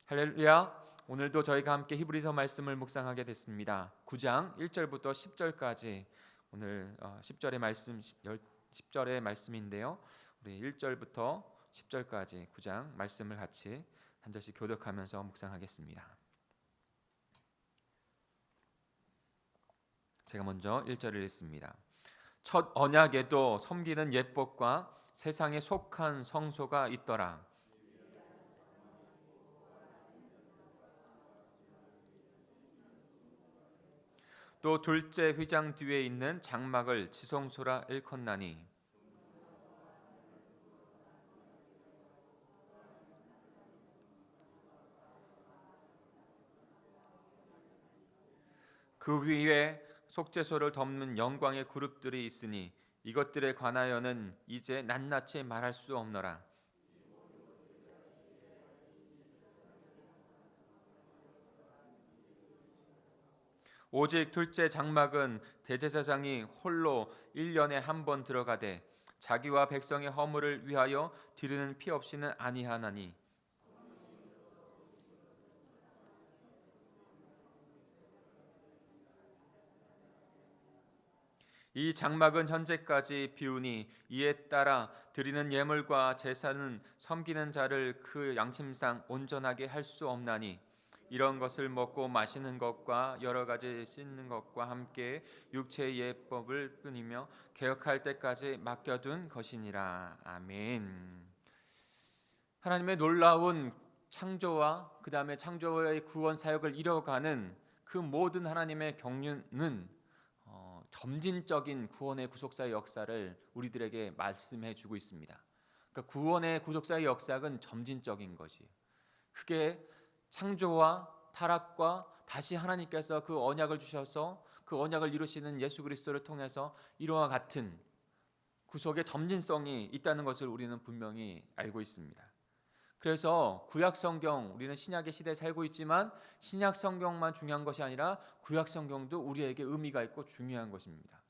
할렐루야. 오늘도 저희가 함께 히브리서 말씀을 묵상하게 됐습니다. 9장 1절부터 10절까지 오늘 10절의 말씀 10절의 말씀인데요. 우리 1절부터 10절까지 9장 말씀을 같이 한 절씩 교독하면서 묵상하겠습니다. 제가 먼저 1절을 읽습니다. 첫 언약에도 섬기는 예법과 세상에 속한 성소가 있더라. 또 둘째 휘장 뒤에 있는 장막을 지성소라 일컫나니 그 위에 속죄소를 덮는 영광의 그룹들이 있으니 이것들에 관하여는 이제 낱낱이 말할 수 없노라. 오직 둘째 장막은 대제사장이 홀로 1년에 한 번 들어가되 자기와 백성의 허물을 위하여 드리는 피 없이는 아니하나니 이 장막은 현재까지 비우니 이에 따라 드리는 예물과 제사는 섬기는 자를 그 양심상 온전하게 할 수 없나니 이런 것을 먹고 마시는 것과 여러 가지 씻는 것과 함께 육체의 예법을 끊이며 개혁할 때까지 맡겨둔 것이니라. 아멘. 하나님의 놀라운 창조와 그 다음에 창조의 구원 사역을 이뤄가는 그 모든 하나님의 경륜은 점진적인 구원의 구속사의 역사를 우리들에게 말씀해 주고 있습니다. 그러니까 구원의 구속사의 역사는 점진적인 것이에요. 그게 창조와 타락과 다시 하나님께서 그 언약을 주셔서 그 언약을 이루시는 예수 그리스도를 통해서 이와 같은 구속의 점진성이 있다는 것을 우리는 분명히 알고 있습니다. 그래서 구약 성경, 우리는 신약의 시대에 살고 있지만 신약 성경만 중요한 것이 아니라 구약 성경도 우리에게 의미가 있고 중요한 것입니다.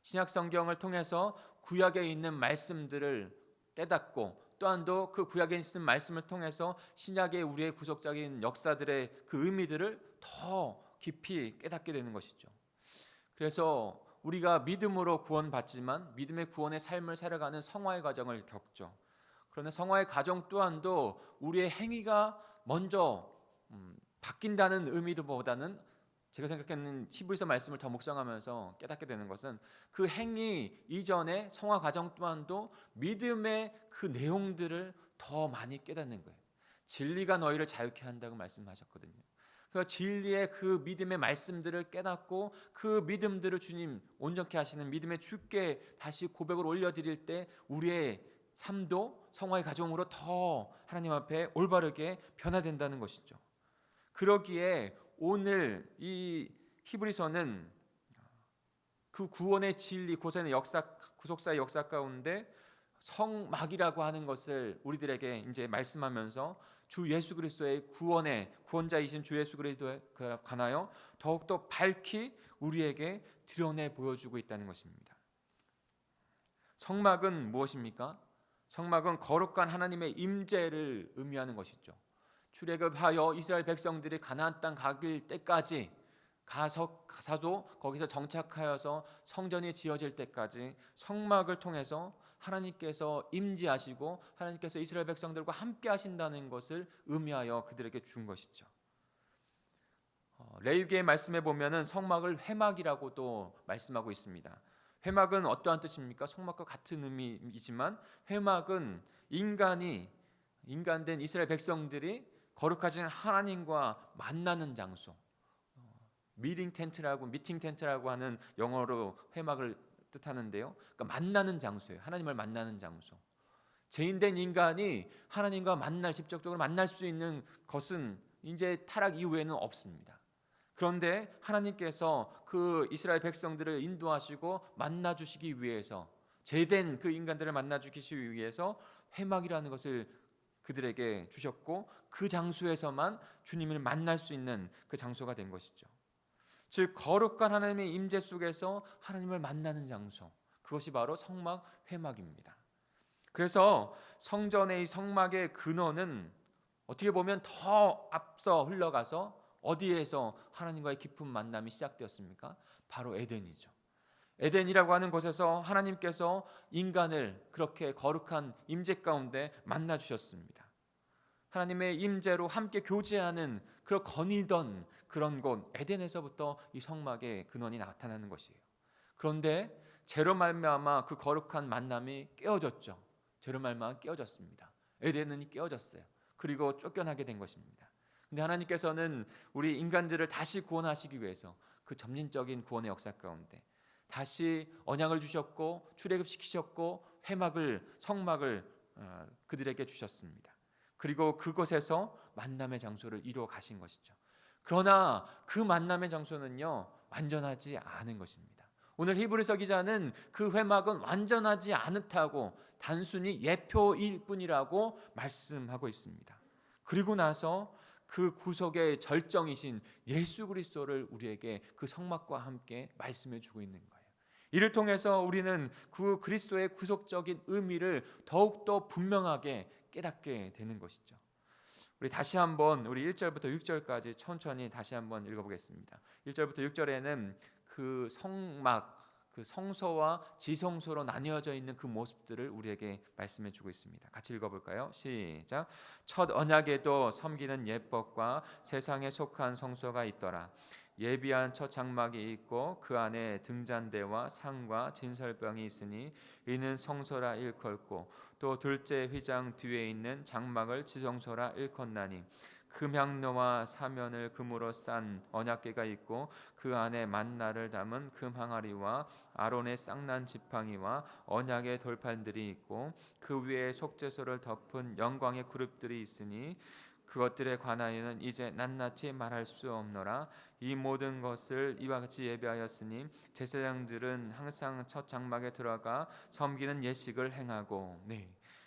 신약 성경을 통해서 구약에 있는 말씀들을 깨닫고 또한도 그 구약에 있는 말씀을 통해서 신약의 우리의 구속적인 역사들의 그 의미들을 더 깊이 깨닫게 되는 것이죠. 그래서 우리가 믿음으로 구원받지만 믿음의 구원의 삶을 살아가는 성화의 과정을 겪죠. 그러나 성화의 과정 또한도 우리의 행위가 먼저 바뀐다는 의미보다는 제가 생각하는 히브리서 말씀을 더 묵상하면서 깨닫게 되는 것은 그 행위 이전의 성화 과정 또한도 믿음의 그 내용들을 더 많이 깨닫는 거예요. 진리가 너희를 자유케 한다고 말씀하셨거든요. 그 진리의 그 믿음의 말씀들을 깨닫고 그 믿음들을 주님 온전케 하시는 믿음의 주께 다시 고백을 올려드릴 때 우리의 삶도 성화의 과정으로 더 하나님 앞에 올바르게 변화된다는 것이죠. 그러기에 오늘 이 히브리서는 그 구원의 진리, 구원의 역사, 구속사의 역사 가운데 성막이라고 하는 것을 우리들에게 이제 말씀하면서 주 예수 그리스도의 구원의 구원자이신 주 예수 그리스도에 관하여 더욱더 밝히 우리에게 드러내 보여주고 있다는 것입니다. 성막은 무엇입니까? 성막은 거룩한 하나님의 임재를 의미하는 것이죠. 출애굽하여 이스라엘 백성들이 가나안 땅 가길 때까지 가서도 거기서 정착하여서 성전이 지어질 때까지 성막을 통해서 하나님께서 임재하시고 하나님께서 이스라엘 백성들과 함께 하신다는 것을 의미하여 그들에게 준 것이죠. 레위기의 말씀에 보면은 성막을 회막이라고도 말씀하고 있습니다. 회막은 어떠한 뜻입니까? 성막과 같은 의미이지만 회막은 인간된 이스라엘 백성들이 거룩하신 하나님과 만나는 장소, 미팅 텐트라고 하는 영어로 회막을 뜻하는데요. 그러니까 만나는 장소예요. 하나님을 만나는 장소. 죄인된 인간이 하나님과 직접적으로 만날 수 있는 것은 이제 타락 이후에는 없습니다. 그런데 하나님께서 그 이스라엘 백성들을 인도하시고 만나 주시기 위해서 죄된 그 인간들을 만나 주시기 위해서 회막이라는 것을 그들에게 주셨고 그 장소에서만 주님을 만날 수 있는 그 장소가 된 것이죠. 즉 거룩한 하나님의 임재 속에서 하나님을 만나는 장소, 그것이 바로 성막 회막입니다. 그래서 성전의 성막의 근원은 어떻게 보면 더 앞서 흘러가서 어디에서 하나님과의 깊은 만남이 시작되었습니까? 바로 에덴이죠. 에덴이라고 하는 곳에서 하나님께서 인간을 그렇게 거룩한 임재 가운데 만나 주셨습니다. 하나님의 임재로 함께 교제하는 그런 거니던 그런 곳 에덴에서부터 이 성막의 근원이 나타나는 것이에요. 그런데 죄로 말미암아 그 거룩한 만남이 깨어졌죠. 죄로 말미암아 깨어졌습니다. 에덴은 깨어졌어요. 그리고 쫓겨나게 된 것입니다. 근데 하나님께서는 우리 인간들을 다시 구원하시기 위해서 그 점진적인 구원의 역사 가운데 다시 언약을 주셨고 출애굽시키셨고 성막을 그들에게 주셨습니다. 그리고 그곳에서 만남의 장소를 이루어 가신 것이죠. 그러나 그 만남의 장소는요, 완전하지 않은 것입니다. 오늘 히브리서 기자는 그 회막은 완전하지 않다고 단순히 예표일 뿐이라고 말씀하고 있습니다. 그리고 나서 그 구속의 절정이신 예수 그리스도를 우리에게 그 성막과 함께 말씀해 주고 있는 거예요. 이를 통해서 우리는 그 그리스도의 구속적인 의미를 더욱더 분명하게 깨닫게 되는 것이죠. 우리 다시 한번 우리 1절부터 6절까지 천천히 다시 한번 읽어보겠습니다. 1절부터 6절에는 그 성막, 그 성소와 지성소로 나뉘어져 있는 그 모습들을 우리에게 말씀해 주고 있습니다. 같이 읽어볼까요? 시작. 첫 언약에도 섬기는 예법과 세상에 속한 성소가 있더라. 예비한 첫 장막이 있고 그 안에 등잔대와 상과 진설병이 있으니 이는 성소라 일컫고 또 둘째 휘장 뒤에 있는 장막을 지성소라 일컫나니 금향로와 사면을 금으로 싼 언약궤가 있고 그 안에 만나를 담은 금 항아리와 아론의 쌍난 지팡이와 언약의 돌판들이 있고 그 위에 속죄소를 덮은 영광의 그룹들이 있으니 그것들에 관하여는 이제 낱낱이 말할 수 없노라. 이 모든 것을 이와 같이 예배하였으니 제사장들은 항상 첫 장막에 들어가 섬기는 예식을 행하고.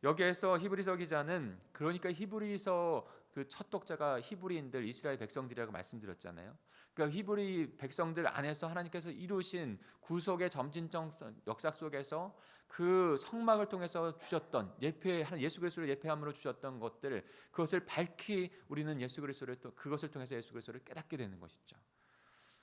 여기에서 히브리서 기자는, 그러니까 히브리서 그 첫 독자가 히브리인들, 이스라엘 백성들이라고 말씀드렸잖아요. 그러니까 히브리 백성들 안에서 하나님께서 이루신 구속의 점진적 역사 속에서 그 성막을 통해서 주셨던 예수 그리스도를 예표함으로 주셨던 것들, 그것을 밝히 우리는 예수 그리스도를 또 그것을 통해서 예수 그리스도를 깨닫게 되는 것이죠.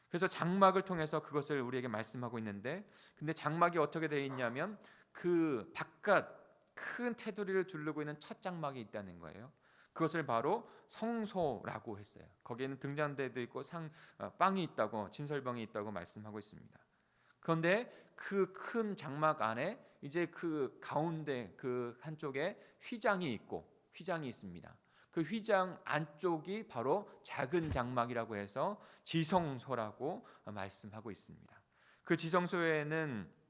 그래서 장막을 통해서 그것을 우리에게 말씀하고 있는데, 근데 장막이 어떻게 되어 있냐면 그 바깥 큰 테두리를 두르고 있는 첫 장막이 있다는 거예요. 그것을 바로 성소라고 했어요. 거기에는 등잔대도 있고 빵이 있다고, 진설병이 있다고 말씀하고 있습니다. 그런데 그 큰 장막 안에 이제 그 가운데 그 한쪽에 휘장이 있습니다. 그 휘장 안쪽이 바로 작은 장막이라고 해서 지성소라고 말씀하고 있습니다. 그 지성소에는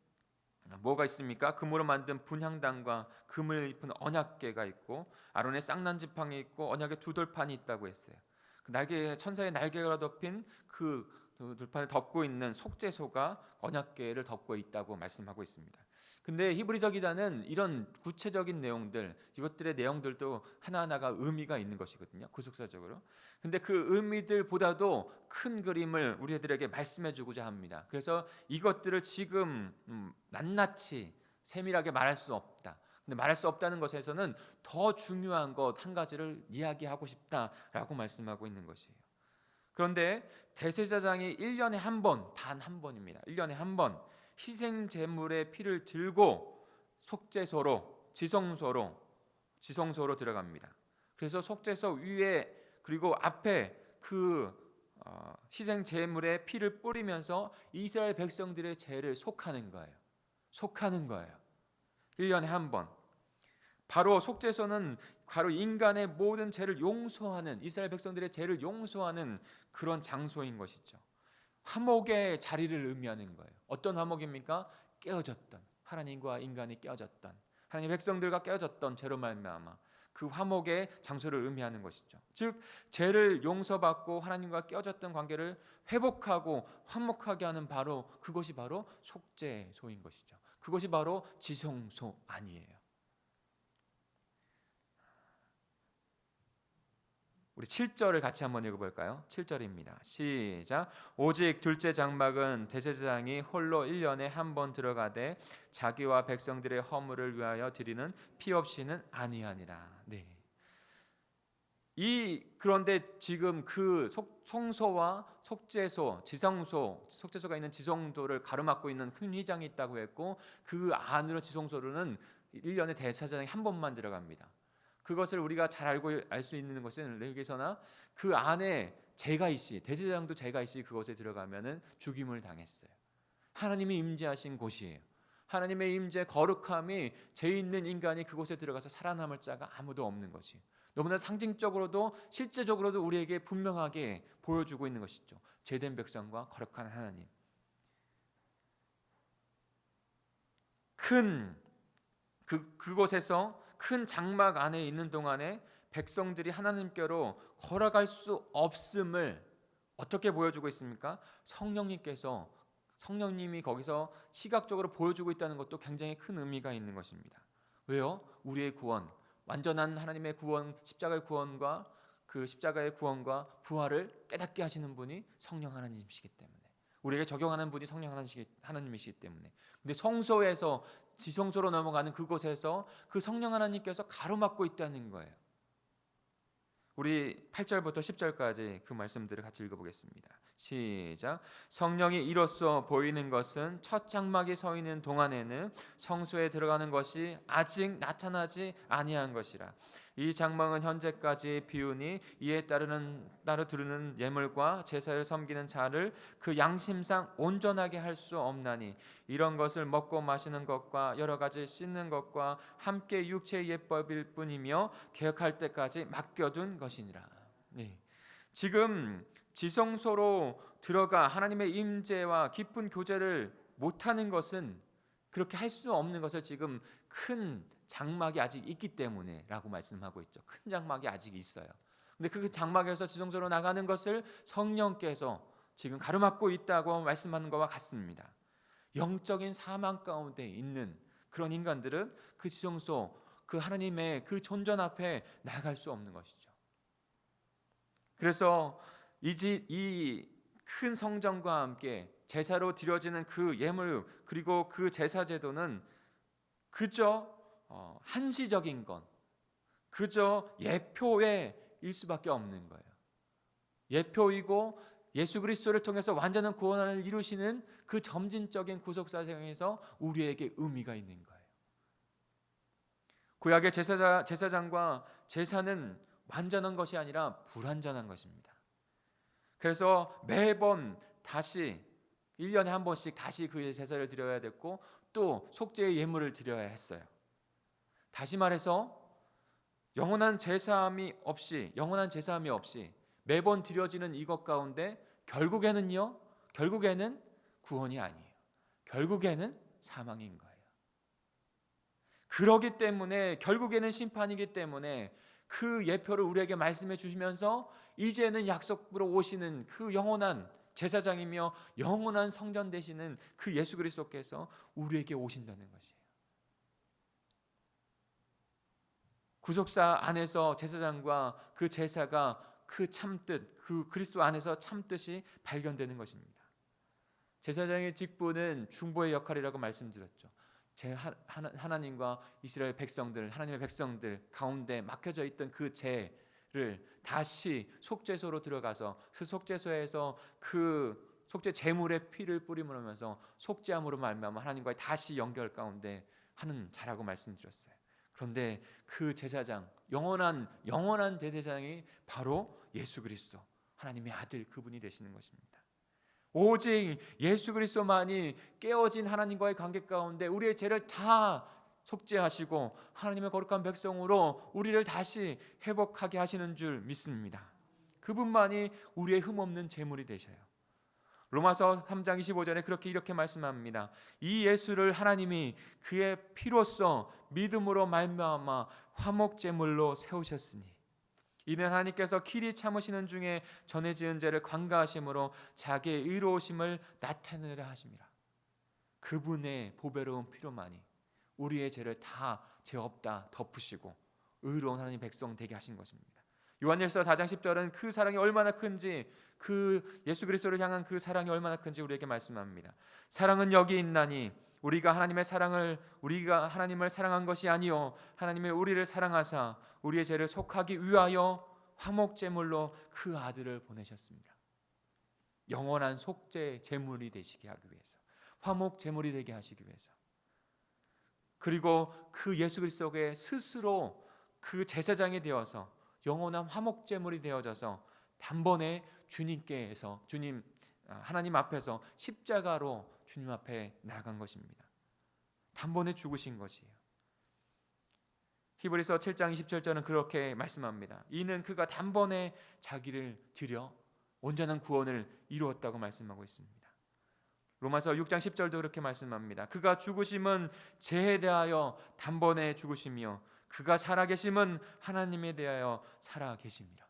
뭐가 있습니까? 금으로 만든 분향단과 금을 입은 언약궤가 있고 아론의 쌍난 지팡이 있고 언약의 두 돌판이 있다고 했어요. 그 천사의 날개가 덮인 그 돌판을 덮고 있는 속죄소가 언약궤를 덮고 있다고 말씀하고 있습니다. 근데 히브리서 기자는 이런 구체적인 내용들, 이것들의 내용들도 하나하나가 의미가 있는 것이거든요, 구속사적으로. 근데 그 의미들보다도 큰 그림을 우리들에게 말씀해 주고자 합니다. 그래서 이것들을 지금 낱낱이 세밀하게 말할 수 없다. 근데 말할 수 없다는 것에서는 더 중요한 것 한 가지를 이야기하고 싶다라고 말씀하고 있는 것이에요. 그런데 대제사장이 1년에 한 번, 단 한 번입니다. 1년에 한 번 희생 제물의 피를 들고 속죄소로, 지성소로 들어갑니다. 그래서 속죄소 위에 그리고 앞에 그 희생 제물의 피를 뿌리면서 이스라엘 백성들의 죄를 속하는 거예요. 1년에 한 번. 바로 속죄소는 바로 인간의 모든 죄를 용서하는, 이스라엘 백성들의 죄를 용서하는 그런 장소인 것이죠. 화목의 자리를 의미하는 거예요. 어떤 화목입니까? 깨어졌던, 하나님과 인간이 깨어졌던, 하나님의 백성들과 깨어졌던 죄로 말미암아 그 화목의 장소를 의미하는 것이죠. 즉 죄를 용서받고 하나님과 깨어졌던 관계를 회복하고 화목하게 하는 그것이 바로 속죄소인 것이죠. 그것이 바로 지성소 아니에요. 우리 7절을 같이 한번 읽어볼까요? 7절입니다. 시작. 오직 둘째 장막은 대제사장이 홀로 1년에 한 번 들어가되 자기와 백성들의 허물을 위하여 드리는 피 없이는 아니하니라. 그런데 지금 그 성소와 속죄소, 지성소, 속죄소가 있는 지성소를 가로막고 있는 큰 휘장이 있다고 했고, 그 안으로 지성소로는 1년에 대제사장이 한 번만 들어갑니다. 그것을 우리가 잘 알고 알 수 있는 것은 레위기서나 그 안에 제가이시, 대제사장도 제가이시 그것에 들어가면은 죽임을 당했어요. 하나님이 임재하신 곳이에요. 하나님의 임재 거룩함이 죄 있는 인간이 그곳에 들어가서 살아남을 자가 아무도 없는 것이에요. 너무나 상징적으로도 실제적으로도 우리에게 분명하게 보여주고 있는 것이죠. 죄된 백성과 거룩한 하나님. 그곳에서 큰 장막 안에 있는 동안에 백성들이 하나님께로 걸어갈 수 없음을 어떻게 보여주고 있습니까? 성령님이 거기서 시각적으로 보여주고 있다는 것도 굉장히 큰 의미가 있는 것입니다. 왜요? 우리의 구원, 완전한 하나님의 구원, 십자가의 구원과 그 십자가의 구원과 부활을 깨닫게 하시는 분이 성령 하나님이시기 때문에, 우리에게 적용하는 분이 성령 하나님이시기 때문에. 근데 성소에서 지성소로 넘어가는 그곳에서 그 성령 하나님께서 가로막고 있다는 거예요. 우리 8절부터 10절까지 그 말씀들을 같이 읽어보겠습니다. 시작. 성령이 이로써 보이는 것은 첫 장막이 서 있는 동안에는 성소에 들어가는 것이 아직 나타나지 아니한 것이라. 이 장막은 현재까지 비우니 이에 따라 두르는 예물과 제사를 섬기는 자를 그 양심상 온전하게 할 수 없나니 이런 것을 먹고 마시는 것과 여러 가지 씻는 것과 함께 육체의 예법일 뿐이며 개혁할 때까지 맡겨둔 것이니라. 네. 지금 지성소로 들어가 하나님의 임재와 깊은 교제를 못하는 것은, 그렇게 할 수 없는 것을 지금 큰 장막이 아직 있기 때문에 라고 말씀하고 있죠. 큰 장막이 아직 있어요. 근데 그 장막에서 지성소로 나가는 것을 성령께서 지금 가로막고 있다고 말씀하는 것과 같습니다. 영적인 사망 가운데 있는 그런 인간들은 그 지성소, 그 하나님의 그 존전 앞에 나갈 수 없는 것이죠. 그래서 이 큰 성전과 함께 제사로 드려지는 그 예물, 그리고 그 제사 제도는 그저 한시적인 것, 그저 예표의 일 수밖에 없는 거예요. 예표이고 예수 그리스도를 통해서 완전한 구원을 이루시는 그 점진적인 구속사상에서 우리에게 의미가 있는 거예요. 구약의 제사장과 제사는 완전한 것이 아니라 불완전한 것입니다. 그래서 매번 다시 1년에 한 번씩 다시 그 제사를 드려야 됐고, 또 속죄의 예물을 드려야 했어요. 다시 말해서 영원한 제사함이 없이 매번 드려지는 이것 가운데 결국에는 구원이 아니에요. 결국에는 사망인 거예요. 그러기 때문에 결국에는 심판이기 때문에 그 예표를 우리에게 말씀해 주시면서 이제는 약속으로 오시는 그 영원한 제사장이며 영원한 성전 되시는 그 예수 그리스도께서 우리에게 오신다는 것이에요. 구속사 안에서 제사장과 그 제사가 그 참뜻, 그 그리스도 안에서 참뜻이 발견되는 것입니다. 제사장의 직분은 중보의 역할이라고 말씀드렸죠. 하나님과 이스라엘 백성들, 하나님의 백성들 가운데 막혀져 있던 그 죄를 다시 속죄소로 들어가서 그 속죄소에서 그 속죄 제물의 피를 뿌림으로면서 속죄함으로 말미암아 하나님과의 다시 연결 가운데 하는 자라고 말씀드렸어요. 그런데 그 제사장, 영원한 대제사장이 바로 예수 그리스도, 하나님의 아들, 그분이 되시는 것입니다. 오직 예수 그리스도만이 깨어진 하나님과의 관계 가운데 우리의 죄를 다 속죄하시고 하나님의 거룩한 백성으로 우리를 다시 회복하게 하시는 줄 믿습니다. 그분만이 우리의 흠없는 제물이 되셔요. 로마서 3장 25절에 이렇게 말씀합니다. 이 예수를 하나님이 그의 피로써 믿음으로 말미암아 화목 제물로 세우셨으니 이는 하나님께서 길이 참으시는 중에 전에 지은 죄를 관가하심으로 자기의 의로우심을 나타내려 하심이라. 그분의 보배로운 피로만이 우리의 죄를 다 죄 없다 덮으시고 의로운 하나님 백성 되게 하신 것입니다. 요한일서 4장 10절은 그 사랑이 얼마나 큰지, 그 예수 그리스도를 향한 그 사랑이 얼마나 큰지 우리에게 말씀합니다. 사랑은 여기 있나니 우리가 하나님을 사랑한 것이 아니요 하나님의 우리를 사랑하사 우리의 죄를 속하기 위하여 화목 제물로 그 아들을 보내셨습니다. 영원한 속죄 제물이 되시게 하기 위해서, 화목 제물이 되게 하시기 위해서. 그리고 그 예수 그리스도께 스스로 그 제사장이 되어서 영원한 화목 제물이 되어져서 단번에 주님께서 하나님 앞에서 십자가로 주님 앞에 나간 것입니다. 단번에 죽으신 것이에요. 히브리서 7장 27절은 그렇게 말씀합니다. 이는 그가 단번에 자기를 드려 온전한 구원을 이루었다고 말씀하고 있습니다. 로마서 6장 10절도 그렇게 말씀합니다. 그가 죽으심은 죄에 대하여 단번에 죽으시며 그가 살아계심은 하나님에 대하여 살아계심이라.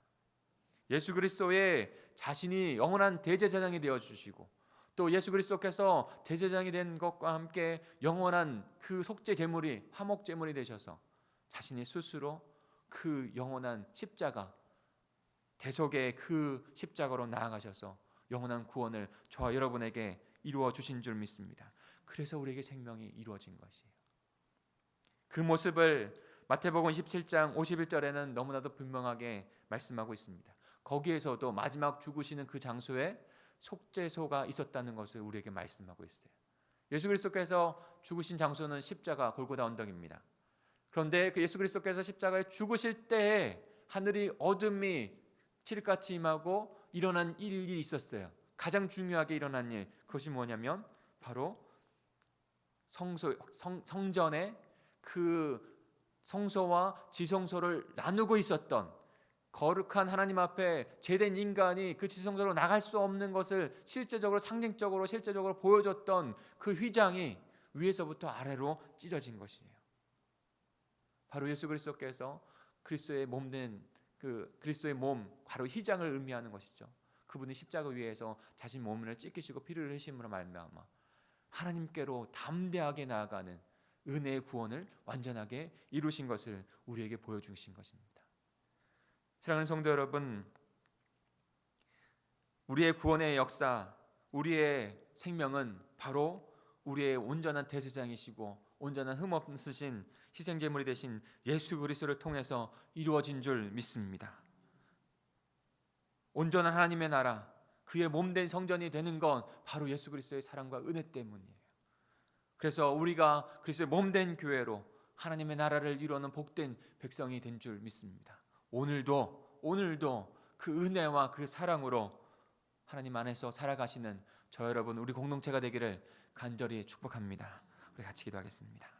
예수 그리스도의 자신이 영원한 대제사장이 되어주시고 또 예수 그리스도께서 대제사장이 된 것과 함께 영원한 그 속죄 제물이 화목 제물이 되셔서 자신이 스스로 그 영원한 십자가, 대속의 그 십자가로 나아가셔서 영원한 구원을 저와 여러분에게 이루어 주신 줄 믿습니다. 그래서 우리에게 생명이 이루어진 것이에요. 그 모습을 마태복음 17장 51절에는 너무나도 분명하게 말씀하고 있습니다. 거기에서도 마지막 죽으시는 그 장소에 속죄소가 있었다는 것을 우리에게 말씀하고 있어요. 예수 그리스도께서 죽으신 장소는 십자가 골고다 언덕입니다. 그런데 그 예수 그리스도께서 십자가에 죽으실 때에 하늘이 어둠이 칠흑같이 임하고 일어난 일이 있었어요. 가장 중요하게 일어난 일, 그것이 뭐냐면 바로 성전에 그 성소와 지성소를 나누고 있었던, 거룩한 하나님 앞에 죄된 인간이 그 지성소로 나갈 수 없는 것을 실제적으로, 상징적으로, 실제적으로 보여줬던 그 휘장이 위에서부터 아래로 찢어진 것이에요. 바로 예수 그리스도께서 그리스도의 몸된 그 그리스도의 몸, 바로 휘장을 의미하는 것이죠. 그분이 십자가 위에서 자신 몸을 찢기시고 피를 흘리심으로 말미암아 하나님께로 담대하게 나아가는 은혜의 구원을 완전하게 이루신 것을 우리에게 보여주신 것입니다. 사랑하는 성도 여러분, 우리의 구원의 역사, 우리의 생명은 바로 우리의 온전한 대제사장이시고 온전한 흠없으신 희생제물이 되신 예수 그리스도를 통해서 이루어진 줄 믿습니다. 온전한 하나님의 나라, 그의 몸된 성전이 되는 건 바로 예수 그리스도의 사랑과 은혜 때문이에요. 그래서 우리가 그리스도의 몸된 교회로 하나님의 나라를 이루는 복된 백성이 된 줄 믿습니다. 오늘도 그 은혜와 그 사랑으로 하나님 안에서 살아가시는 저 여러분, 우리 공동체가 되기를 간절히 축복합니다. 우리 같이 기도하겠습니다.